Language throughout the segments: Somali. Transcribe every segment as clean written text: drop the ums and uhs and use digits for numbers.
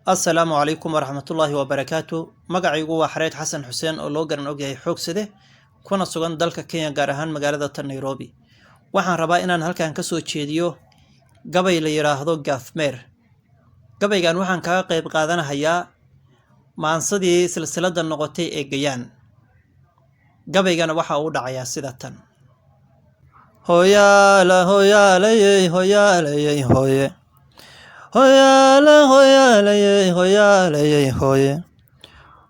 السلام عليكم ورحمة الله وبركاته. مقعيقو وحريت حسن حسين oo loo garan ogyahay xoogsade kuna sugan dalka Kenya gaar ahaan magaalada Nairobi. Waxaan rabaa inaan halkan ka soo jeediyo gabay la yiraahdo Gafmeer. Gabaygan waxaan kaga qayb qaadanayaa maansadii silsilada noqotay ee Gayaan. Gabaygana waxa uu dhacayaa sida tan. Hoyaala hoyaalayey hoyaalayey hoye. Hoyaala hoyaalayey hoyaalayey hoye.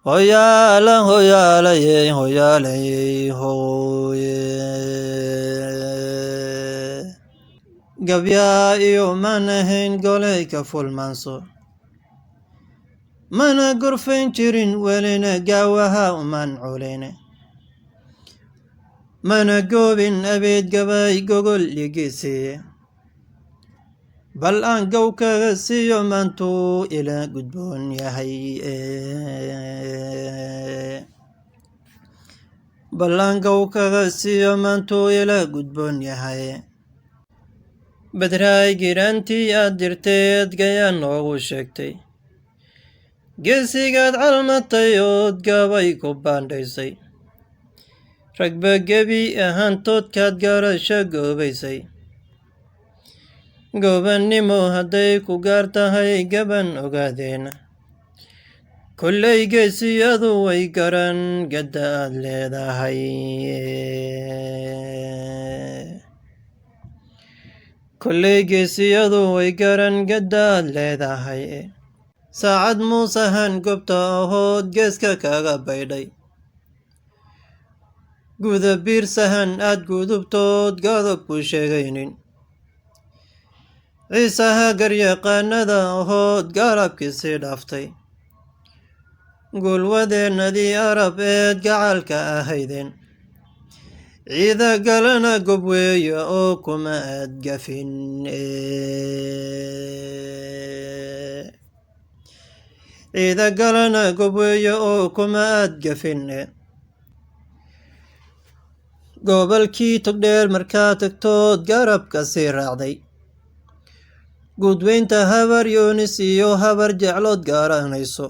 Hoyaala hoyaalayey hoyaalayey hoye. Gabyaa iyo manahayn golay ka fulmanso. Mana gurfayn jirin welina gaawaha uman culeyne. Mana goobin abeed gabay gogol ligisiye. Bal aan gow kaga siiyo maantuu ila gudboon yahay. Bal aan gow kaga siiyo maantuu ila gudboon yahay. Badray girantii aad dirteed Gayaan noogu sheegtay. Geesigaad calmatay ood gabay ku baandhaysay. Ragba gebi ahaantoodkaad garasho goobaysay. Goobannimo hadday ku gaar tahay gaban ogaadeena. Kolley geesiyadu way garan gadda aad leedahay. Kolley geesiyadu way garan gadda aad leedahay. Saacad muusahan gobta ahood geeska kaga baydhay. Guda biirsahan aad gudubtood godob ku sheegaynin. Ciisaha garyaqaanada ahood garabkiisi dhaaftay. Gulwadeennadii Arab eed gacalka ahaydeen. Ciida galana gob weeya oo kuma aad gafin. Ciida galana gob weeya oo kuma aad gafin. Gobolkii togdheer markaa tagtood garabka sii raacday. Gudweynta habar Yoonis iyo habar jeclood garanayso.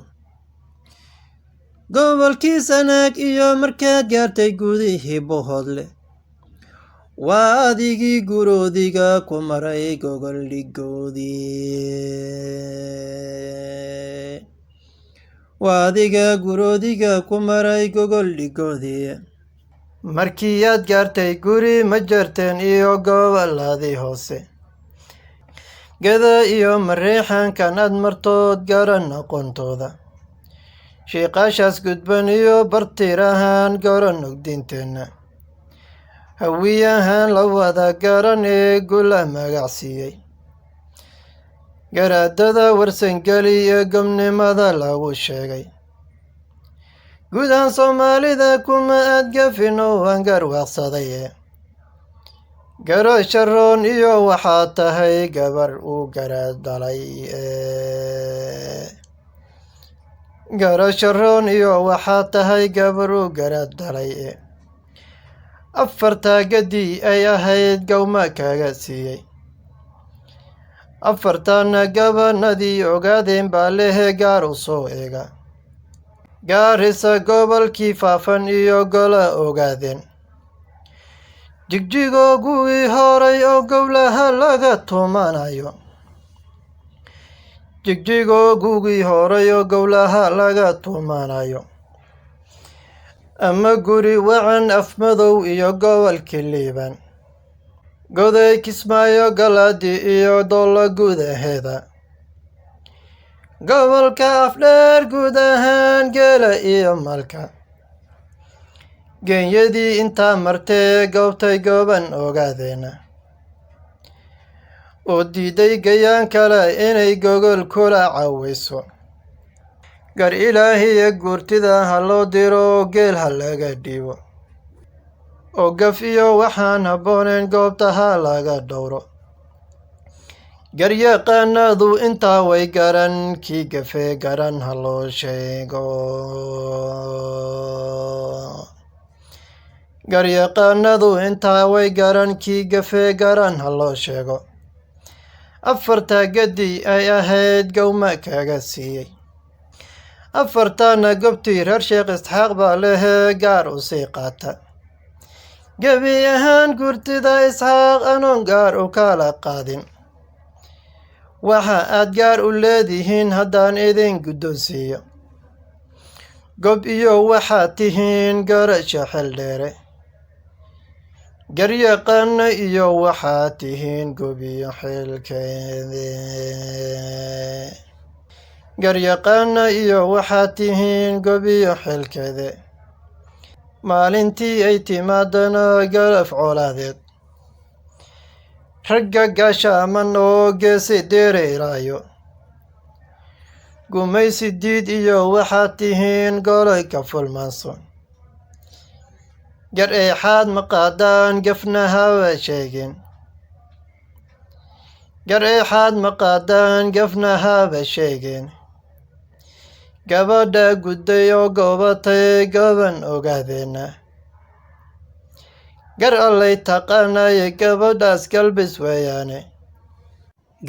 Gobolkii Sanaag iyo markaad gaartay gudihii Bohodle. Waa adigii guroodiga ku maray gogol dhigoodii. Waa adiga guroodiga ku maray gogol dhigoodii. Markii aad gaartay guri ma jarteen iyo goboladii hoose. Gada iyo mareexankan aad martood garan aqoontooda. Shiiqaashaas gudban iyo bartirahaan garan ogdiinteenna. Hawiyahan la wada garan ee gula magacsiiyey. Garaadada warsangeli ee gobnimada lagu sheegay. Gudahan Soomaalida kuma aad gafin oo aan garwaaqsaday. Garo sharoon iyo waxaa tahay gabar uu garaad dhalay. Garo sharoon iyo waxaa tahay gabar uu garaad dhalay. Afartaa gadi ay ahayd gawma kaga siiyey. Afartaana gabanadii ogaadeen baa lehe gaar u soo eega. Gaarisa gobolkii Faafan iyo gola ogaadeen. Jigjigo gugii horay oo gowlaha laga tumanayo. Jigjigo gugii horay oo gowlaha laga tumanayo. Ama guri wacan Afmadow iyo gobolkii Liiban. Goday Kismaayo Galaadi iyo Doola gudaheeda. Gobolka Afdheer guud ahaan Geela iyo Malka. Genyadii intaa martee goobtay gooban ogaadeena. Oo diiday Gayaan kale inay gogol kula cawayso. Gar Ilaahiya guurtida ha loo diro geel ha laga dhiibo. Oo gaf iyo waxaan habbooneen goobta ha laga dhowro. Garyaqaanadu intaa way garan kii gafee garan ha loo sheego. Garyaqaanadu intaa way garan kii gafee garan ha loo sheego. afarta gadi ay ahayd gowma kaga siiyey afartana gobtii reer sheekh isxaaq baa lehee gaar u sii qaata gebi ahaan gurtida isxaaq anoon gaar u kala qaadin waxa aad gaar u leedihiin haddaan idin guddoonsiiyo gob iyo waxaad tihiin garasho xeldheere garyaqaana iyo waxaad tihiin gobiyo xilkeede garyaqaana iyo waxaad tihiin gobiyo xilkeede maalintii ay timaadana galaf colaadeed ragga gaashaaman oo geesi dereeraayo gumaysi diid iyo waxaad tihiin golay ka fulmaanson gar eexaad ma qaadaan gafna haba sheegin gar eexaad ma qaadaan gafna haba sheegeen gabadha gudday oo goobatay gaban ogaadeena gar allay taqaanaye gabadhaas galbis weeyaane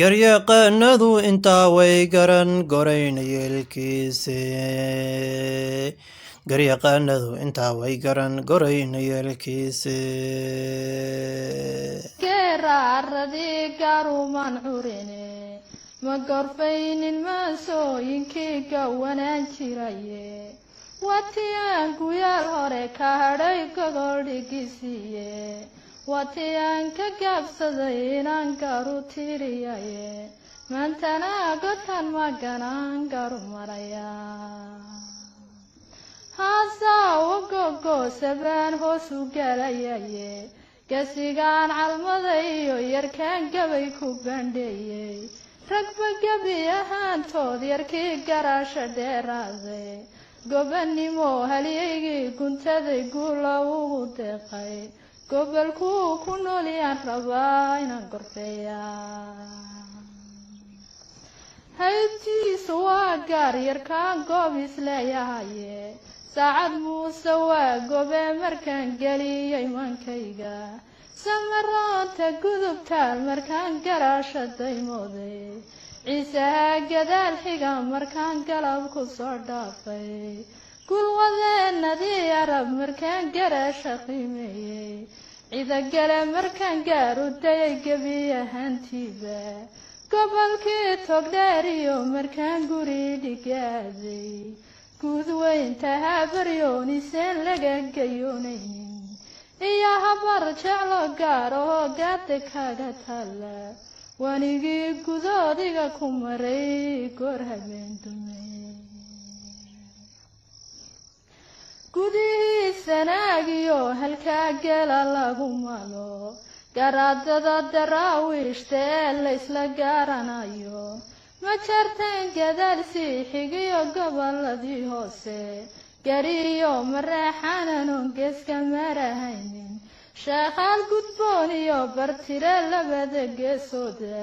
garyaqaanadu intaa way garan gorayn yeelkiise garyaqaanadu intaa way garan gorayn yeelkiise geeraaradii garuman curine ma gorfaynin maasooyinkii gawanaan jiraye watiyaan guyaal hore ka hadhay gogoldhigisiiye watiyaan ka gaabsaday inaan garu tiriyaye maantana gotan maganaan garu maraya haasawa gogoosabaan hoos u galayaye gasigaan calmada iyo yarkaan gabay ku bandheeyey ragba gebi ahaantood yarkii garaasha dheeraaday gobannimo halyaygii guntaday guula ugu deeqay gobolkuu ku noolyaan rabaa inaan gorfeeyaa haybtiisu waa gaar yarkaan goob isleeyahaye saacad muuse waa gobe markaan geliyey mankayga samaraanta gudubtaal markaan garaasha daymooday ciisaha gadaal xiga markaan galab ku soo dhaafay gulwadeenadii arab markaan garaasha qiimeeyey cidagale markaan gaar u dayay gebi ahaantiiba gobolkii togdheer iyo markaan guri dhigaaday guud weynta habaryooniiseen laga gayoonaynin iyo habar jeclo gaar oo gaada kaga taalla wanigii gudoodiga ku maray goor habeen dumay gudihii sanaagiyo halkaa gela lagu malo garaadada daraawiishta ee laysla gaaranayo ma jartaan gadaal sii xigiyo gobolladii hoose gariyo mareexananon geeska marahaynin sheekhaal gudboon iyo bartire labada geesooda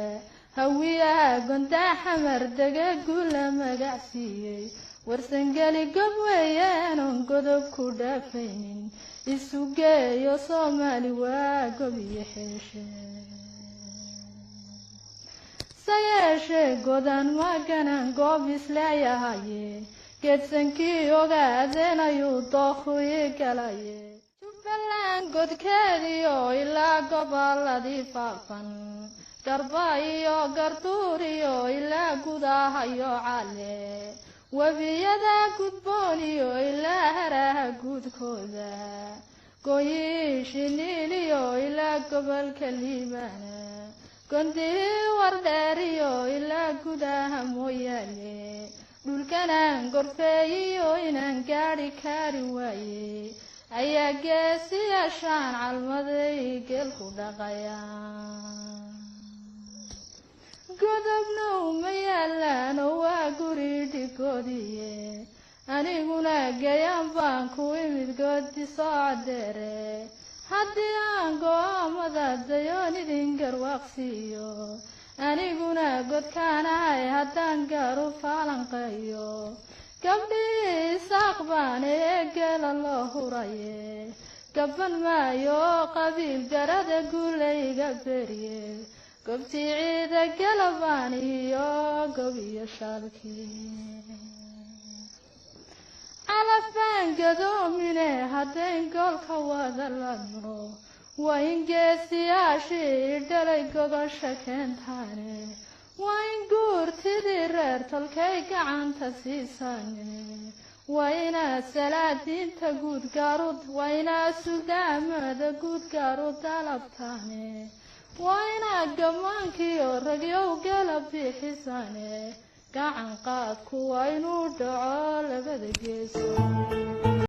hawiyaha gondaa xamar dega guula magacsiiyey warsangeli gob weeyaanon godob ku dhaafaynin isu geeyo soomaali waa gob iyo xeeshe sayeeshee godan maganan goob isleeyahaye geedsankii ogaadeen ayuu dookuyi galaye jubbaland godkeediyo ilaa gobolladii faafan garba iyo garduur iyo ilaa gudahayo cale webiyada gudboon iyo ilaa haraha guudkooda gooyii shiniil iyo ilaa gobolka liibaana gondii wardheer iyo ilaa gudaha mooyaane dhulkanaan gorfeeyiyo inaan gaadhi kari waaye ayaa geesiyaashaan calmaday geelku dhaqayaan godobna uma yaalaan oo waa guri dhigoodiye aniguna gayaan baan ku imid goodi soo cadeere haddii aan go-aamada dayoon idin garwaaqsiiyo aniguna godkaanahay haddaan gaaru faalanqeeyo gabdhii isaaq baan ee geela loo huraye gaban maayo qabiil garada guulayga berye gobtii ciida galabaan iyo gobiyo shaalkii calafaan gadoomine haddayn goolka wada ladno waa in geesiyaashii dhalay gogosha keentaane waa in guurtidii reer tolkay gacanta siisane waa inaad salaadiinta guud gaarud waa inaad sugaamada guud gaarud dalabtaane waa inaad gammaankiyo ragyow galab bixisane gacan qaadku waa inuu dhaco labada geeso